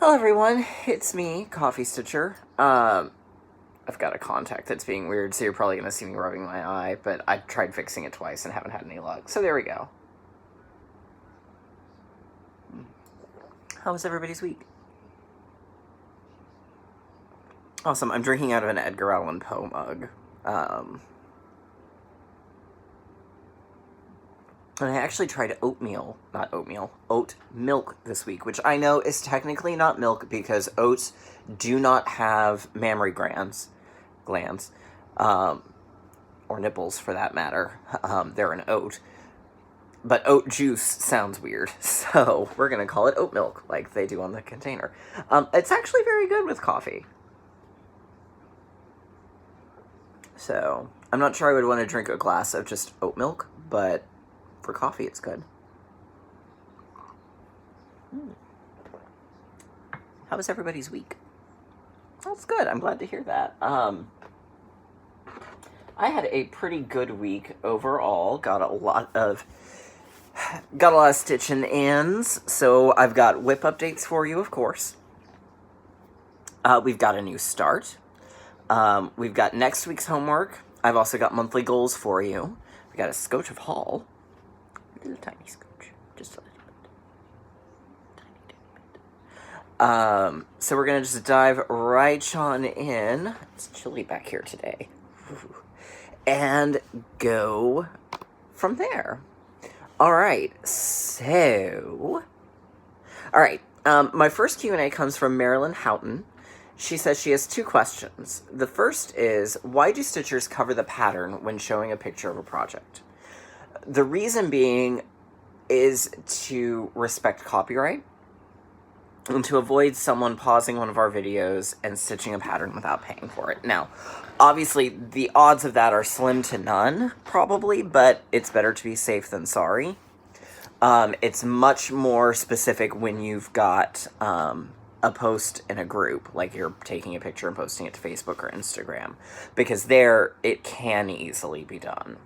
Hello everyone, it's me, Coffee Stitcher. I've got a contact that's being weird, so you're probably going to see me rubbing my eye, but I tried fixing it twice and haven't had any luck, so there we go. How was everybody's week? Awesome, I'm drinking out of an Edgar Allan Poe mug. And I actually tried oat milk this week, which I know is technically not milk because oats do not have mammary glands, or nipples for that matter. They're an oat. But oat juice sounds weird, so we're going to call it oat milk, like they do on the container. It's actually very good with coffee. So, I'm not sure I would want to drink a glass of just oat milk, but for coffee, it's good. How was everybody's week? That's good. I'm glad to hear that. I had a pretty good week overall. Got a lot of stitching ins. So I've got whip updates for you, of course. We've got a new start. We've got next week's homework. I've also got monthly goals for you. We got a scotch of haul. A little tiny scotch. Just a little bit. So we're going to just dive right on in. It's chilly back here today. And go from there. Alright, so... Alright, my first Q&A comes from Marilyn Houghton. She says she has two questions. The first is, why do stitchers cover the pattern when showing a picture of a project? The reason being is to respect copyright and to avoid someone pausing one of our videos and stitching a pattern without paying for it. Now, obviously, the odds of that are slim to none, probably, but it's better to be safe than sorry. It's much more specific when you've got a post in a group, like you're taking a picture and posting it to Facebook or Instagram, because there it can easily be done.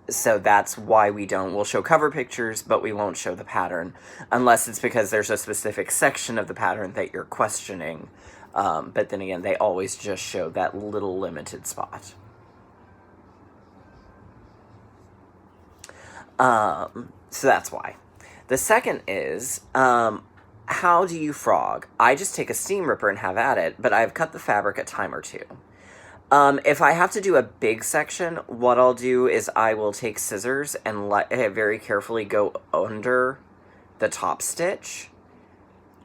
So that's why we'll show cover pictures, but we won't show the pattern, unless it's because there's a specific section of the pattern that you're questioning. But then again, they always just show that little limited spot. So that's why. The second is, how do you frog? I just take a steam ripper and have at it, but I've cut the fabric a time or two. If I have to do a big section, what I'll do is I will take scissors and let it very carefully go under the top stitch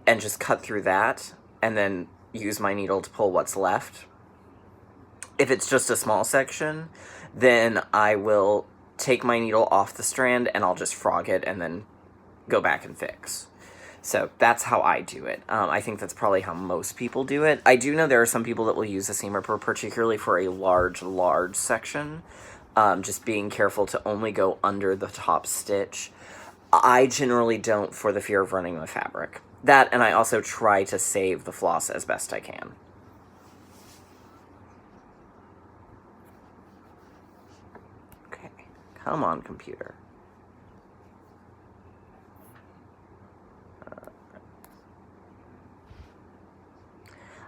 and just cut through that and then use my needle to pull what's left. If it's just a small section, then I will take my needle off the strand and I'll just frog it and then go back and fix. So that's how I do it. I think that's probably how most people do it. I do know there are some people that will use a seam ripper, particularly for a large section. Just being careful to only go under the top stitch. I generally don't, for the fear of running the fabric. That, and I also try to save the floss as best I can. Okay, come on, computer.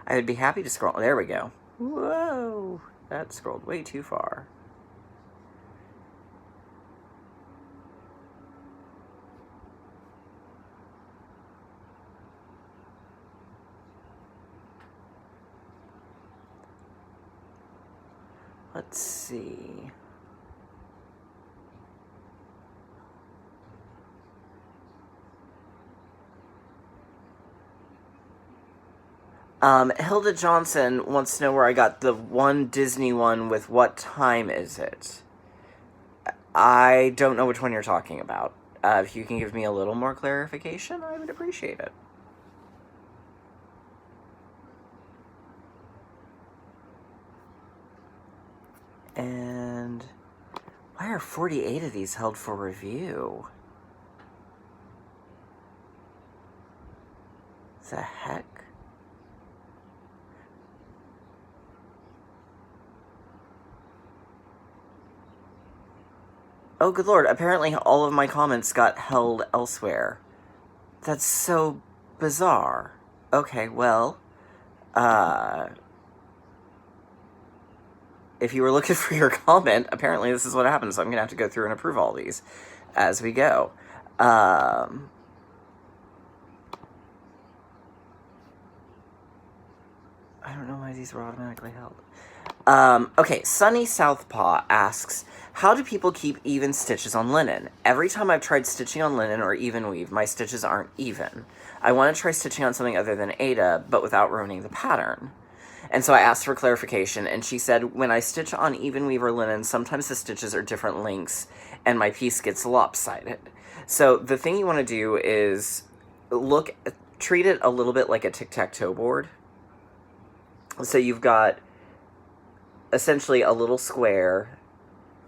I would be happy to scroll. There we go. Whoa, that scrolled way too far. Let's see. Hilda Johnson wants to know where I got the one Disney one with what time is it? I don't know which one you're talking about. If you can give me a little more clarification, I would appreciate it. And why are 48 of these held for review? The heck? Oh, good lord. Apparently all of my comments got held elsewhere. That's so bizarre. Okay, well, uh, if you were looking for your comment, apparently this is what happens. So I'm going to have to go through and approve all these as we go. I don't know why these were automatically held. Okay, Sunny Southpaw asks, how do people keep even stitches on linen? Every time I've tried stitching on linen or even weave, my stitches aren't even. I want to try stitching on something other than Ada, but without ruining the pattern. And so I asked for clarification, and she said, when I stitch on even weave or linen, sometimes the stitches are different lengths, and my piece gets lopsided. So the thing you want to do is treat it a little bit like a tic-tac-toe board. So you've got essentially a little square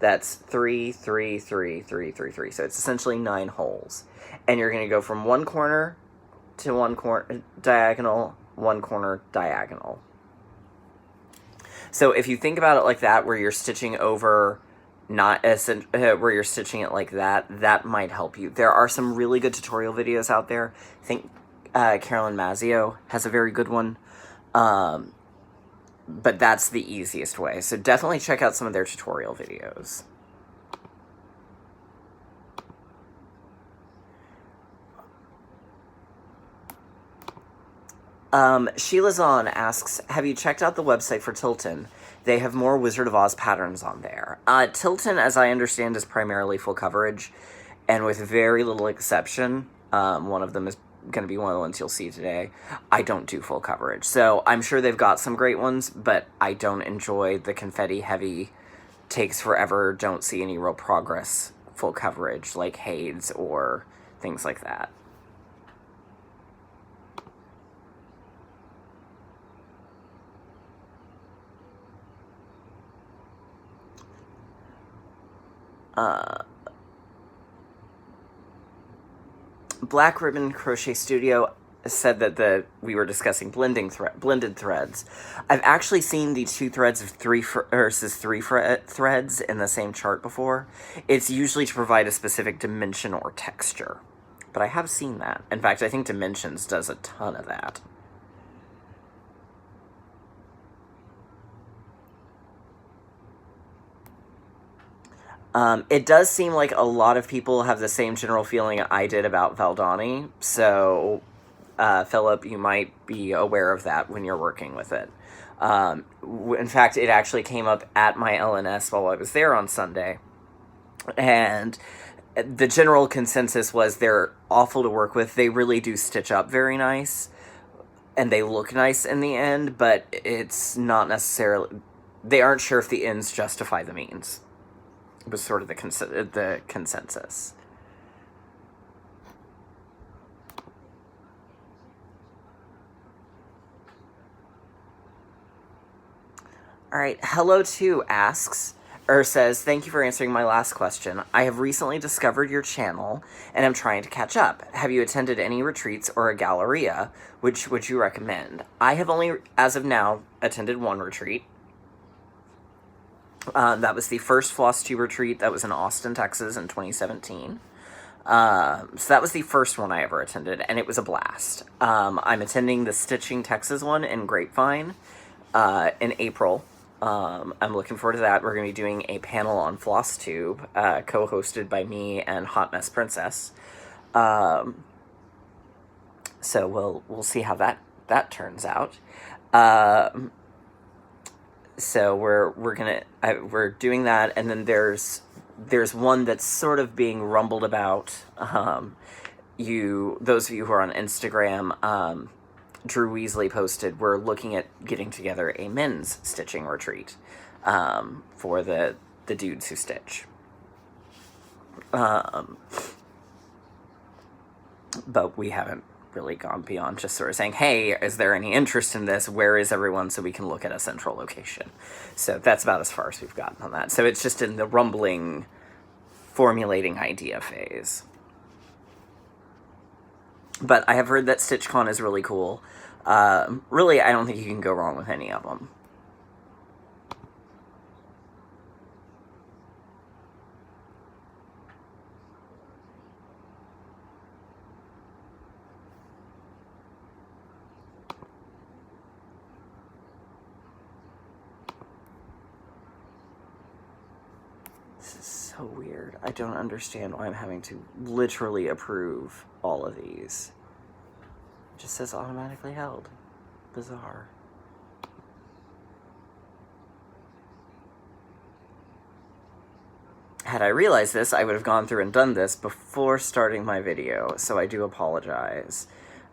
that's 3, 3, 3, 3, 3, 3. So it's essentially 9 holes. And you're going to go from one corner to one corner diagonal, one corner diagonal. So if you think about it like that, where you're stitching over, where you're stitching it like that, that might help you. There are some really good tutorial videos out there. I think Carolyn Mazzio has a very good one. But that's the easiest way. So definitely check out some of their tutorial videos. Sheila Zahn asks, have you checked out the website for Tilton? They have more Wizard of Oz patterns on there. Tilton, as I understand, is primarily full coverage, and with very little exception, one of them is going to be one of the ones you'll see today, I don't do full coverage. So I'm sure they've got some great ones, but I don't enjoy the confetti heavy, takes forever, don't see any real progress full coverage like Hades or things like that. Black Ribbon Crochet Studio said that we were discussing blended threads. I've actually seen the 2 threads of 3 versus 3 threads in the same chart before. It's usually to provide a specific dimension or texture, but I have seen that. In fact, I think Dimensions does a ton of that. It does seem like a lot of people have the same general feeling I did about Valdani, so Philip, you might be aware of that when you're working with it. In fact, it actually came up at my LNS while I was there on Sunday, and the general consensus was they're awful to work with. They really do stitch up very nice, and they look nice in the end, but it's not necessarily... They aren't sure if the ends justify the means. Was sort of the consensus. All right, Hello Too asks, or says, thank you for answering my last question. I have recently discovered your channel, and I'm trying to catch up. Have you attended any retreats or a galleria? Which would you recommend? I have only, as of now, attended one retreat. That was the first Floss 2 retreat. That was in Austin, Texas in 2017. So that was the first one I ever attended, and it was a blast. I'm attending the Stitching Texas one in Grapevine in April. I'm looking forward to that. We're going to be doing a panel on FlossTube, co-hosted by me and Hot Mess Princess. So we'll see how that turns out. So we're doing that, and then there's one that's sort of being rumbled about. Those of you who are on Instagram, Drew Weasley posted, we're looking at getting together a men's stitching retreat for the dudes who stitch. But we haven't really gone beyond just sort of saying, hey, is there any interest in this? Where is everyone, so we can look at a central location? So that's about as far as we've gotten on that. So it's just in the rumbling, formulating idea phase. But I have heard that StitchCon is really cool. Really, I don't think you can go wrong with any of them. This is so weird. I don't understand why I'm having to literally approve all of these. It just says automatically held. Bizarre. Had I realized this, I would have gone through and done this before starting my video, so I do apologize.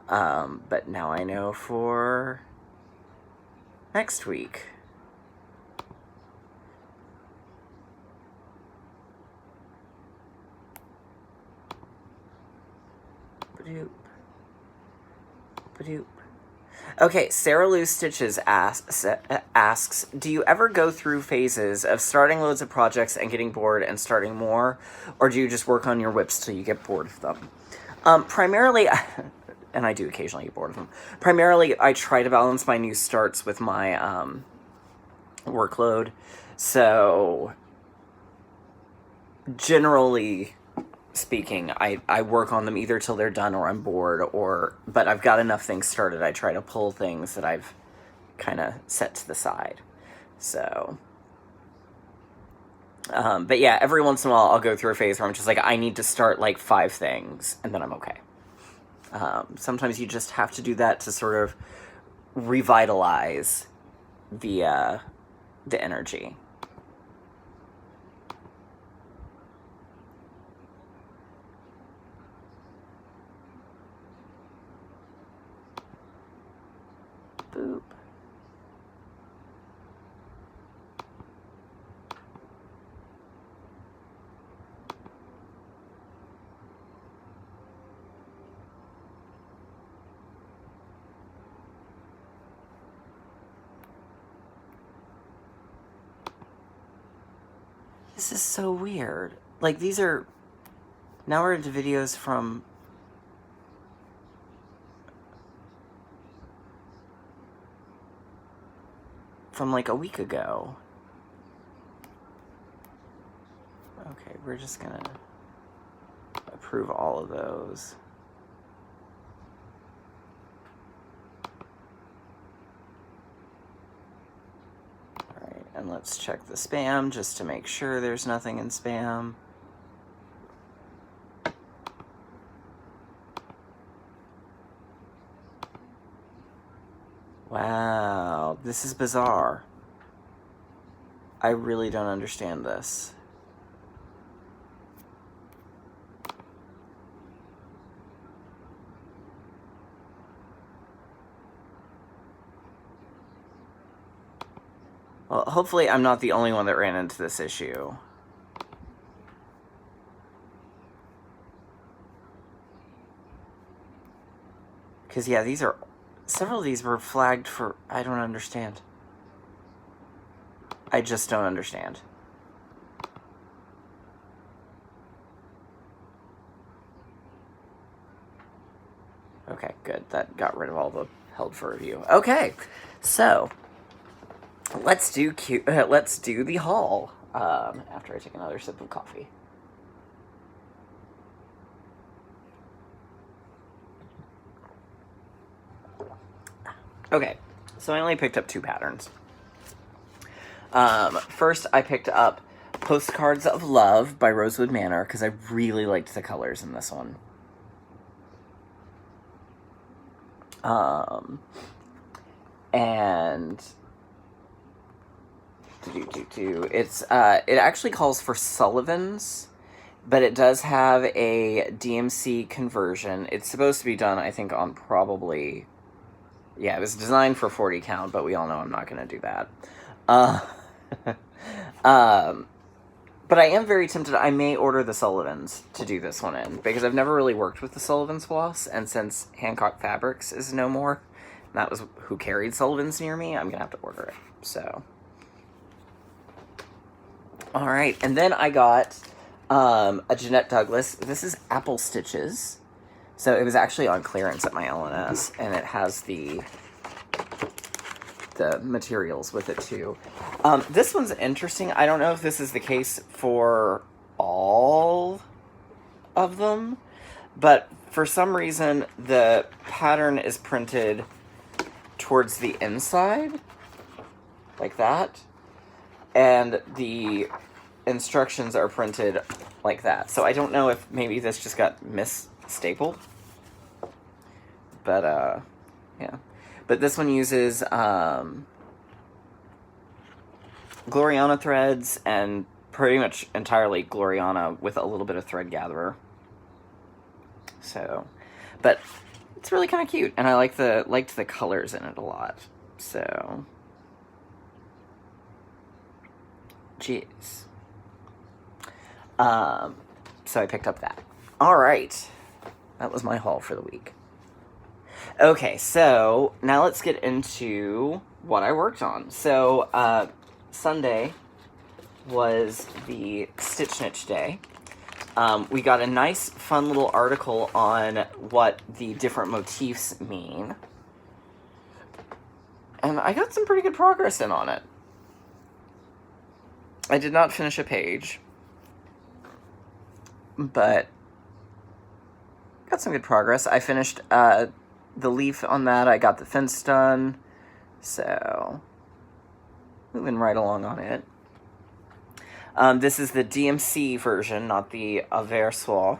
But now I know for next week. Ba-doop. Ba-doop. Okay, Sarah Lou Stitches asks, do you ever go through phases of starting loads of projects and getting bored and starting more, or do you just work on your whips till you get bored of them? Primarily, and I do occasionally get bored of them, primarily I try to balance my new starts with my workload, so generally speaking, I work on them either till they're done or I'm bored, but I've got enough things started. I try to pull things that I've kind of set to the side. So, but yeah, every once in a while I'll go through a phase where I'm just like, I need to start like 5 things, and then I'm okay. Sometimes you just have to do that to sort of revitalize the energy. Boop. This is so weird. Like, these are... Now we're into videos from like a week ago. Okay, we're just gonna approve all of those. Alright, and let's check the spam just to make sure there's nothing in spam. Wow, this is bizarre. I really don't understand this. Well, hopefully I'm not the only one that ran into this issue. Because, yeah, several of these were flagged for... I don't understand. I just don't understand. Okay, good. That got rid of all the held for review. Okay, so let's do the haul. After I take another sip of coffee. Okay, so I only picked up 2 patterns. First, I picked up Postcards of Love by Rosewood Manor, because I really liked the colors in this one. And it's it actually calls for Sullivan's, but it does have a DMC conversion. It's supposed to be done, I think, on probably... Yeah, it was designed for 40 count, but we all know I'm not going to do that. But I am very tempted. I may order the Sullivans to do this one in, because I've never really worked with the Sullivan's floss, and since Hancock Fabrics is no more, that was who carried Sullivan's near me, I'm going to have to order it. So, alright, and then I got a Jeanette Douglas. This is Apple Stitches. So it was actually on clearance at my L&S, and it has the materials with it too. This one's interesting. I don't know if this is the case for all of them, but for some reason the pattern is printed towards the inside, like that, and the instructions are printed like that. So I don't know if maybe this just got misstapled. But, yeah. But this one uses Gloriana threads and pretty much entirely Gloriana with a little bit of thread gatherer. So, but it's really kind of cute, and I liked the colors in it a lot. So, jeez. So I picked up that. All right, that was my haul for the week. Okay, so now let's get into what I worked on. So, Sunday was the Stitch Niche Day. We got a nice, fun little article on what the different motifs mean. And I got some pretty good progress in on it. I did not finish a page, but got some good progress. I finished the leaf on that. I got the fence done. So, moving right along on it. This is the DMC version, not the Aversoir.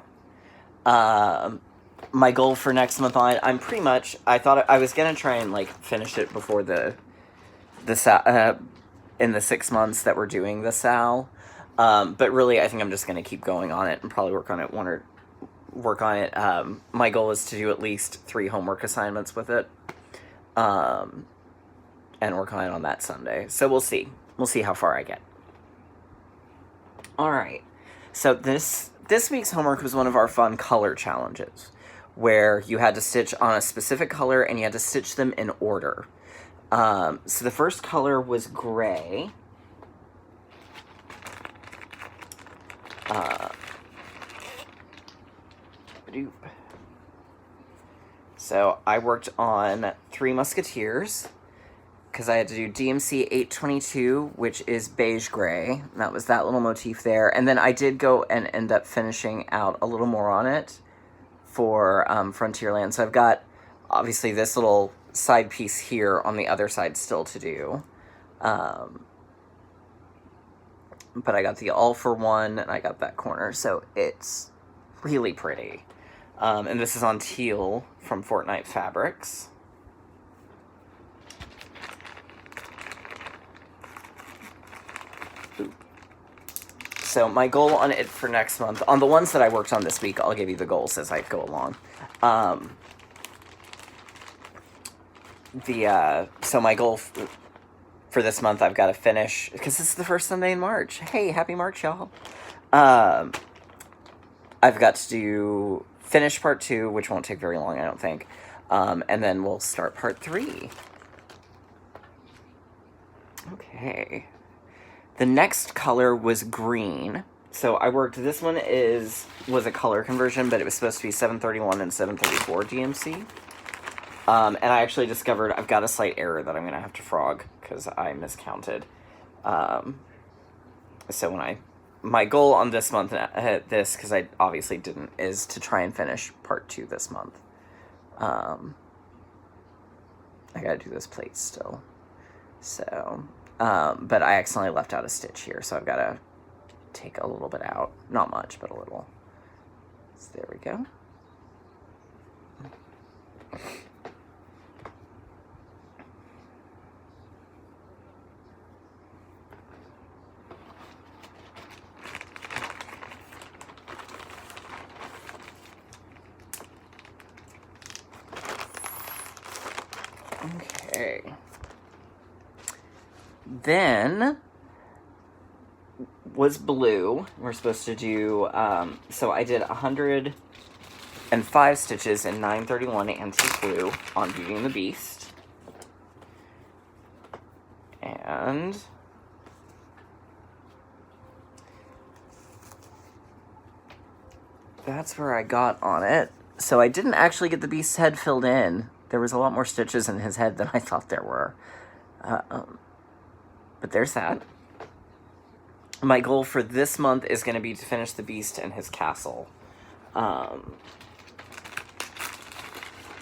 My goal for next month on it, I'm pretty much, I thought I was going to try and, like, finish it before in the 6 months that we're doing the SAL. But really, I think I'm just going to keep going on it and probably work on it. My goal is to do at least 3 homework assignments with it. And work on it on that Sunday. So we'll see. We'll see how far I get. Alright, so this week's homework was one of our fun color challenges, where you had to stitch on a specific color and you had to stitch them in order. So the first color was gray. So I worked on 3 Musketeers, because I had to do DMC 822, which is beige gray. And that was that little motif there. And then I did go and end up finishing out a little more on it for Frontierland. So I've got, obviously, this little side piece here on the other side still to do. But I got the all for one, and I got that corner. So it's really pretty. And this is on teal from Fortnite Fabrics. So my goal on it for next month, on the ones that I worked on this week, I'll give you the goals as I go along. So my goal for this month, I've got to finish, because this is the first Sunday in March. Hey, happy March, y'all. I've got to finish part 2, which won't take very long, I don't think. And then we'll start part 3. Okay. The next color was green. So I worked, this one was a color conversion, but it was supposed to be 731 and 734 DMC. And I actually discovered I've got a slight error that I'm going to have to frog, because I miscounted. So my goal on this month, because I obviously didn't, is to try and finish part 2 this month. I gotta do this plate still. So, but I accidentally left out a stitch here, so I've got to take a little bit out. Not much, but a little. So there we go. Okay. Then was blue. We're supposed to do, so I did 105 stitches in 931 antique blue on Beauty and the Beast. And that's where I got on it. So I didn't actually get the Beast's head filled in. There was a lot more stitches in his head than I thought there were. But there's that. My goal for this month is going to be to finish the Beast and his castle.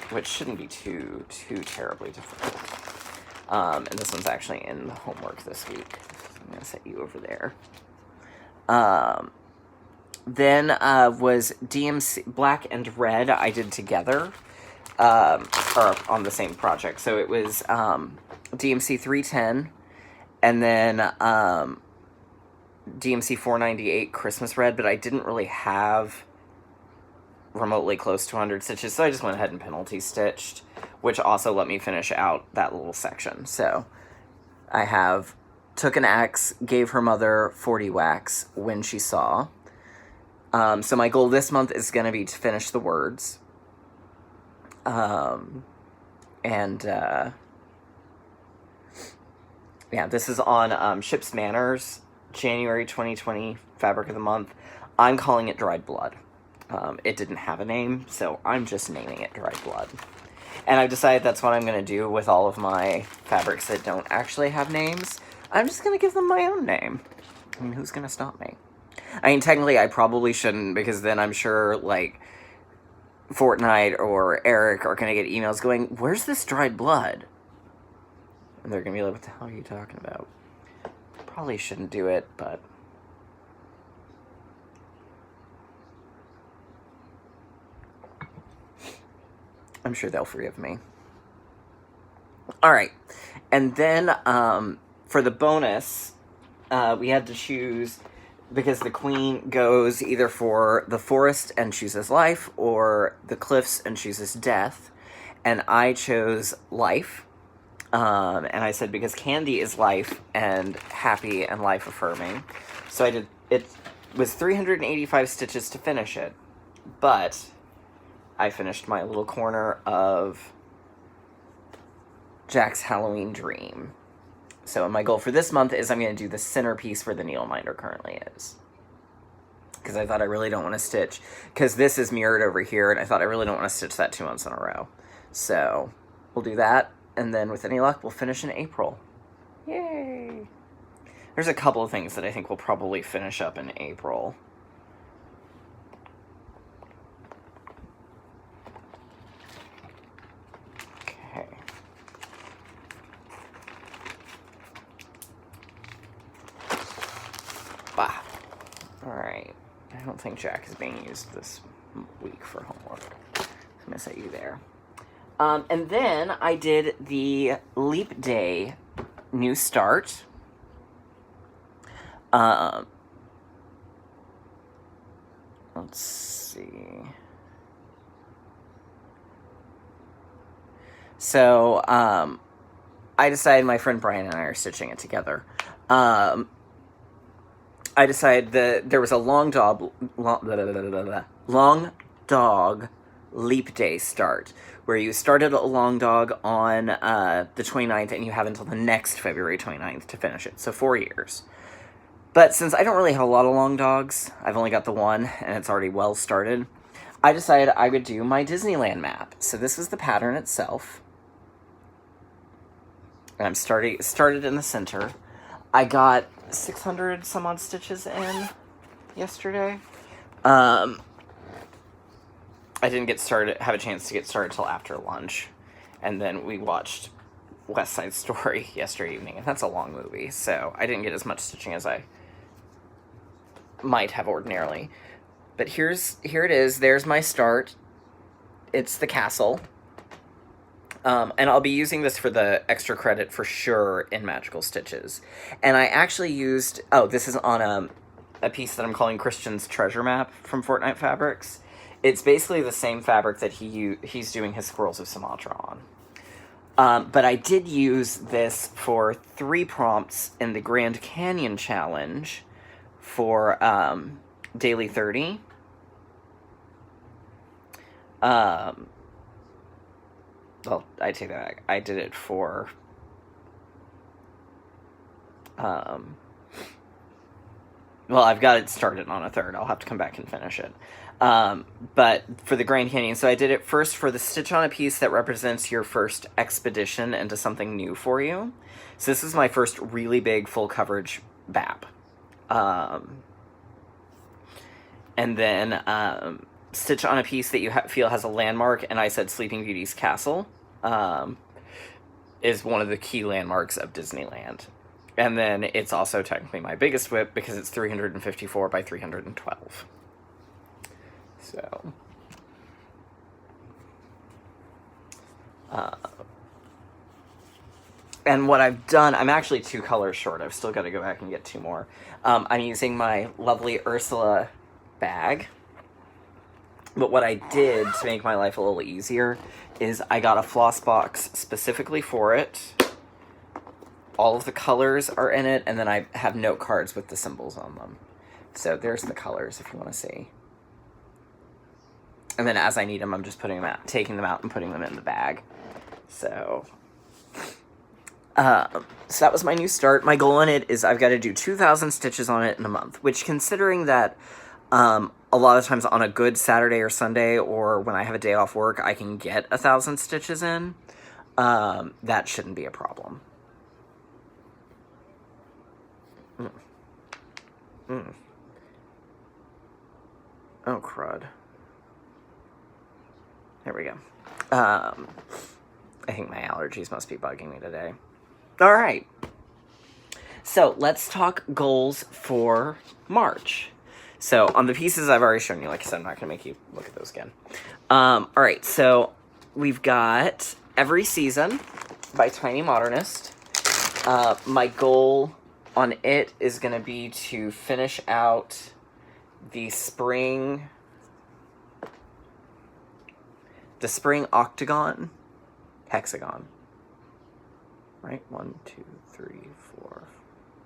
Which shouldn't be too terribly difficult. And this one's actually in the homework this week. I'm going to set you over there. Then was DMC Black and Red I did together, or on the same project. So it was DMC 310, and then DMC 498 Christmas Red, but I didn't really have remotely close to 100 stitches, so I just went ahead and penalty stitched, which also let me finish out that little section. So I took an axe, gave her mother 40 whacks when she saw. So my goal this month is going to be to finish the words. Yeah, this is on Ship's Manners, January 2020 Fabric of the Month. I'm calling it Dried Blood. It didn't have a name, so I'm just naming it Dried Blood. And I've decided that's what I'm going to do with all of my fabrics that don't actually have names. I'm just going to give them my own name. I mean, who's going to stop me? I mean, technically, I probably shouldn't, because then I'm sure, like, Fortnite or Eric are going to get emails going, "Where's this Dried Blood?" And they're going to be like, "What the hell are you talking about?" Probably shouldn't do it, but... I'm sure they'll forgive me. Alright, and then for the bonus, we had to choose, because the queen goes either for the forest and chooses life, or the cliffs and chooses death, and I chose life, and I said because candy is life and happy and life affirming, so I did, it was 385 stitches to finish it, but I finished my little corner of Jack's Halloween Dream. So my goal for this month is I'm going to do the centerpiece where the needle minder currently is. Because I thought I really don't want to stitch, because this is mirrored over here, and I thought I really don't want to stitch that 2 months in a row. So we'll do that, and then with any luck, we'll finish in April. Yay! There's a couple of things that I think we'll probably finish up in April. Alright, I don't think Jack is being used this week for homework. I'm going to set you there. And then I did the Leap Day New Start. Let's see. So, I decided my friend Brian and I are stitching it together. I decided that there was a long dog leap day start, where you started a long dog on the 29th, and you have until the next February 29th to finish it, so 4 years. But since I don't really have a lot of long dogs, I've only got the one, and it's already well started, I decided I would do my Disneyland map. So this is the pattern itself. And I'm started in the center. I got 600 some odd stitches in yesterday. I didn't have a chance to get started till after lunch, and then we watched West Side Story yesterday evening, and that's a long movie, so I didn't get as much stitching as I might have ordinarily. But here it is. There's my start. It's the castle. And I'll be using this for the extra credit for sure in Magical Stitches. And I actually used... Oh, this is on a piece that I'm calling Christian's Treasure Map from Fortnite Fabrics. It's basically the same fabric that he's doing his Squirrels of Sumatra on. But I did use this for 3 prompts in the Grand Canyon Challenge for Daily 30. Well, I take that back. I did it for... well, I've got it started on a 3rd. I'll have to come back and finish it. But for the Grand Canyon, so I did it first for the stitch on a piece that represents your first expedition into something new for you. So this is my first really big full coverage BAP. And then stitch on a piece that you feel has a landmark, and I said Sleeping Beauty's Castle is one of the key landmarks of Disneyland. And then it's also technically my biggest whip because it's 354 by 312. So, and what I've done, I'm actually 2 colors short. I've still got to go back and get 2 more. I'm using my lovely Ursula bag. But what I did to make my life a little easier is I got a floss box specifically for it. All of the colors are in it, and then I have note cards with the symbols on them. So there's the colors if you want to see. And then as I need them, I'm just putting them out, taking them out and putting them in the bag. So that was my new start. My goal on it is I've got to do 2,000 stitches on it in a month, which, considering that a lot of times on a good Saturday or Sunday, or when I have a day off work, I can get 1,000 stitches in, that shouldn't be a problem. Oh, crud. There we go. I think my allergies must be bugging me today. All right. So let's talk goals for March. So on the pieces I've already shown you, like I said, I'm not going to make you look at those again. All right. So we've got Every Season by Tiny Modernist. My goal on it is going to be to finish out the spring octagon, hexagon, right? 1, 2, 3, 4,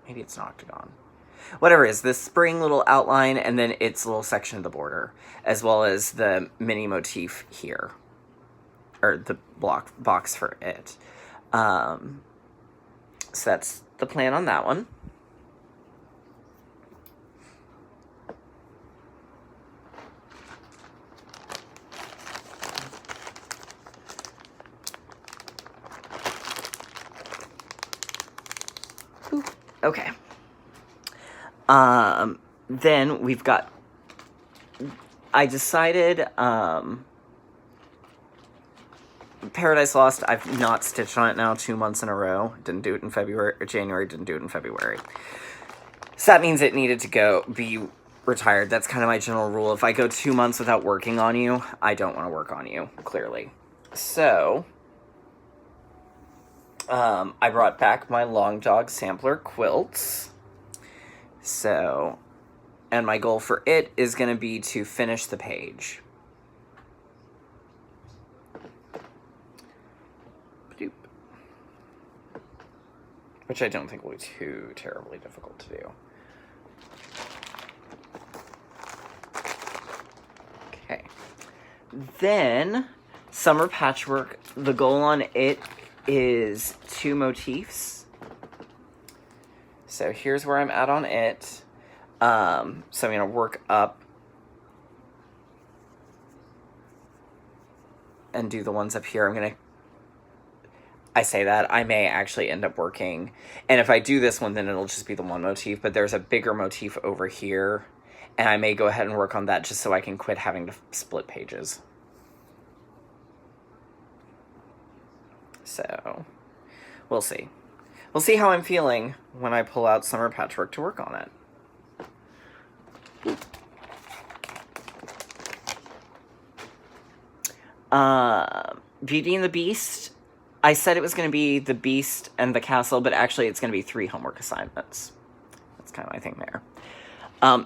maybe it's an octagon. Whatever it is, this spring little outline, and then its little section of the border, as well as the mini motif here, or the box for it. So that's the plan on that one. Okay. Then we've got, I decided, Paradise Lost, I've not stitched on it now 2 months in a row. Didn't do it in February, or January, didn't do it in February. So that means it needed to be retired. That's kind of my general rule. If I go 2 months without working on you, I don't want to work on you, clearly. So, I brought back my Long Dog sampler quilts. So, and my goal for it is going to be to finish the page. Which I don't think will be too terribly difficult to do. Okay. Then, Summer Patchwork. The goal on it is 2 motifs. So here's where I'm at on it. So I'm going to work up and do the ones up here. I say that, I may actually end up working, and if I do this one, then it'll just be the 1 motif, but there's a bigger motif over here, and I may go ahead and work on that just so I can quit having to split pages. So, we'll see. We'll see how I'm feeling when I pull out Summer Patchwork to work on it. Beauty and the Beast. I said it was going to be the Beast and the Castle, but actually it's going to be 3 homework assignments. That's kind of my thing there.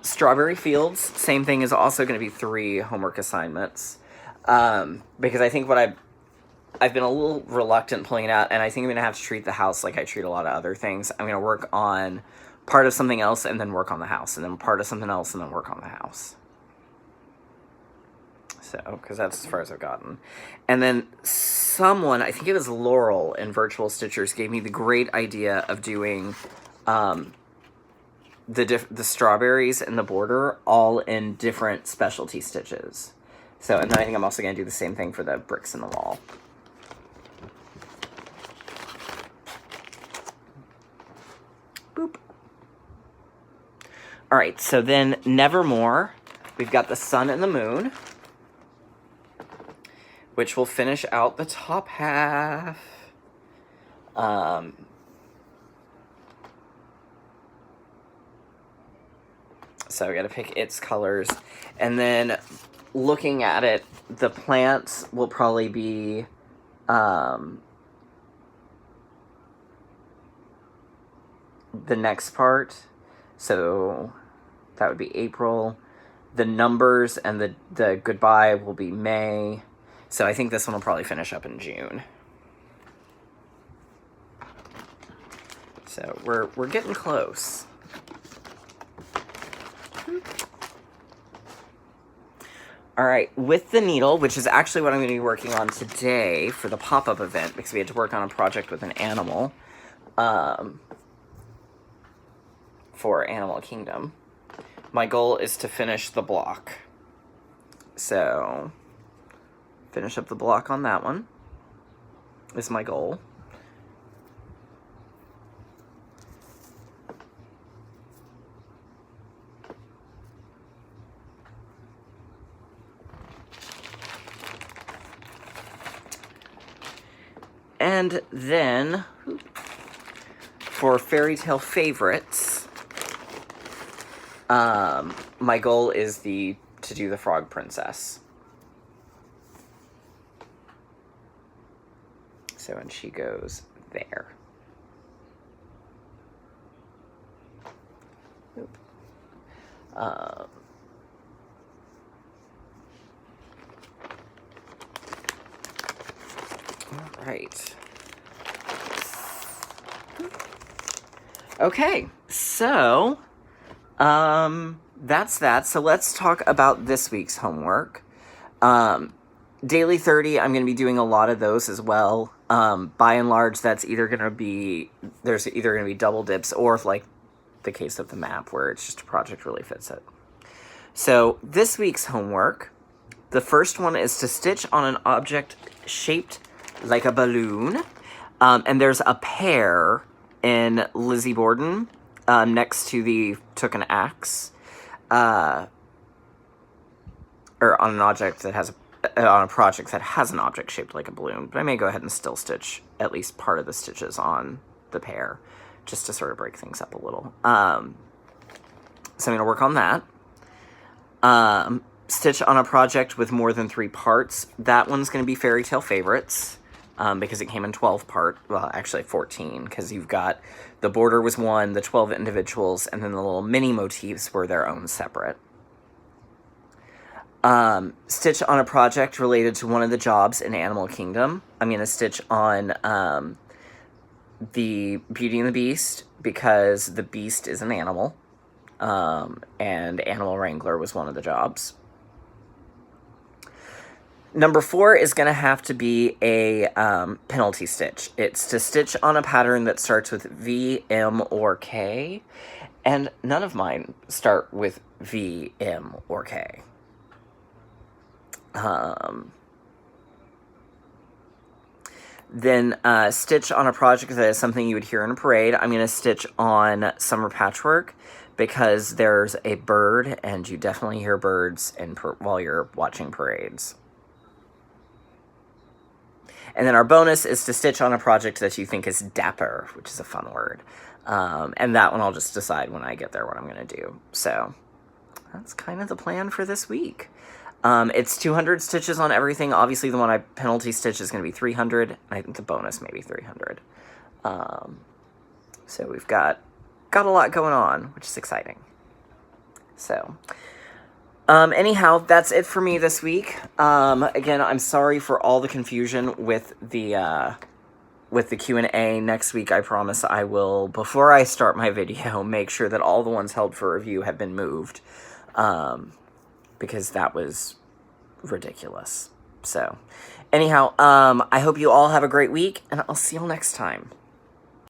Strawberry Fields, same thing, is also going to be 3 homework assignments. Because I think what I've been a little reluctant pulling it out, and I think I'm going to have to treat the house like I treat a lot of other things. I'm going to work on part of something else and then work on the house, and then part of something else and then work on the house. So, because that's as far as I've gotten. And then someone, I think it was Laurel in Virtual Stitchers, gave me the great idea of doing the strawberries in the border all in different specialty stitches. So, and then I think I'm also going to do the same thing for the bricks in the wall. Boop. All right, so then Nevermore, we've got the sun and the moon, which will finish out the top half. So I got to pick its colors. And then looking at it, the plants will probably be the next part. So that would be April. The numbers and the goodbye will be May. So I think this one will probably finish up in June. So we're getting close. All right, with the needle, which is actually what I'm going to be working on today for the pop-up event, because we had to work on a project with an animal for Animal Kingdom. My goal is to finish the block. So, finish up the block on that one is my goal. And then, for Fairy Tale Favorites, my goal is to do the Frog Princess. So, and she goes there. All right. Okay, so, that's that. So let's talk about this week's homework. Daily 30, I'm going to be doing a lot of those as well. By and large, there's either going to be double dips or like the case of the map where it's just a project really fits it. So this week's homework, the first one is to stitch on an object shaped like a balloon. And there's a pear in Lizzie Borden next to the took an axe. Or on an object that has on a project that has an object shaped like a balloon. But I may go ahead and still stitch at least part of the stitches on the pear, just to sort of break things up a little. So I'm going to work on that. Stitch on a project with more than 3 parts. That one's going to be Fairy Tale Favorites, because it came in 12 part, well, actually 14, because you've got the border was 1, the 12 individuals, and then the little mini motifs were their own separate. Stitch on a project related to one of the jobs in Animal Kingdom. I'm going to stitch on the Beauty and the Beast, because the Beast is an animal, and Animal Wrangler was one of the jobs. Number 4 is going to have to be a penalty stitch. It's to stitch on a pattern that starts with V, M, or K, and none of mine start with V, M, or K. Then stitch on a project that is something you would hear in a parade. I'm going to stitch on Summer Patchwork, because there's a bird, and you definitely hear birds while you're watching parades. And then our bonus is to stitch on a project that you think is dapper, which is a fun word. And that one I'll just decide when I get there what I'm going to do. So that's kind of the plan for this week. It's 200 stitches on everything. Obviously, the one I penalty stitch is going to be 300. And I think the bonus may be 300. So we've got a lot going on, which is exciting. So, anyhow, that's it for me this week. Again, I'm sorry for all the confusion with the Q&A. Next week, I promise I will, before I start my video, make sure that all the ones held for review have been moved. Because that was ridiculous. So, anyhow, I hope you all have a great week, and I'll see you all next time.